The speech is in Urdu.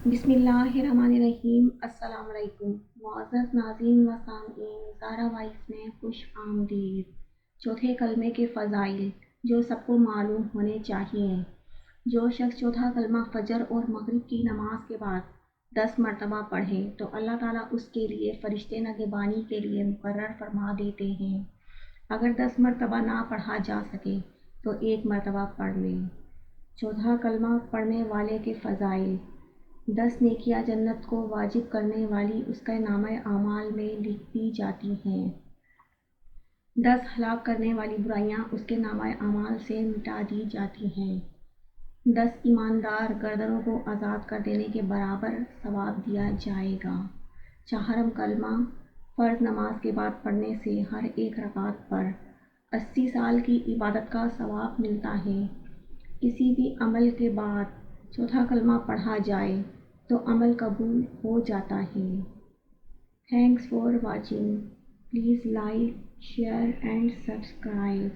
بسم اللہ الرحمن الرحیم۔ السلام علیکم معزز ناظرین و سامعین، زہرا وائس میں خوش آمدید۔ چوتھے کلمے کے فضائل جو سب کو معلوم ہونے چاہیے۔ جو شخص چوتھا کلمہ فجر اور مغرب کی نماز کے بعد 10 مرتبہ پڑھے تو اللہ تعالیٰ اس کے لیے فرشتے نگہبانی کے لیے مقرر فرما دیتے ہیں۔ اگر 10 مرتبہ نہ پڑھا جا سکے تو 1 مرتبہ پڑھ لے۔ چوتھا کلمہ پڑھنے والے کے فضائل: 10 نیکیاں جنت کو واجب کرنے والی اس کے نامۂ اعمال میں لکھ دی جاتی ہیں۔ 10 ہلاک کرنے والی برائیاں اس کے نامۂ اعمال سے مٹا دی جاتی ہیں۔ 10 ایماندار گردنوں کو آزاد کر دینے کے برابر ثواب دیا جائے گا۔ چہارم کلمہ فرض نماز کے بعد پڑھنے سے ہر ایک رکعت پر 80 سال کی عبادت کا ثواب ملتا ہے۔ کسی بھی عمل کے بعد چوتھا کلمہ پڑھا جائے تو عمل قبول ہو جاتا ہے۔ Thanks for watching. Please like, share and subscribe.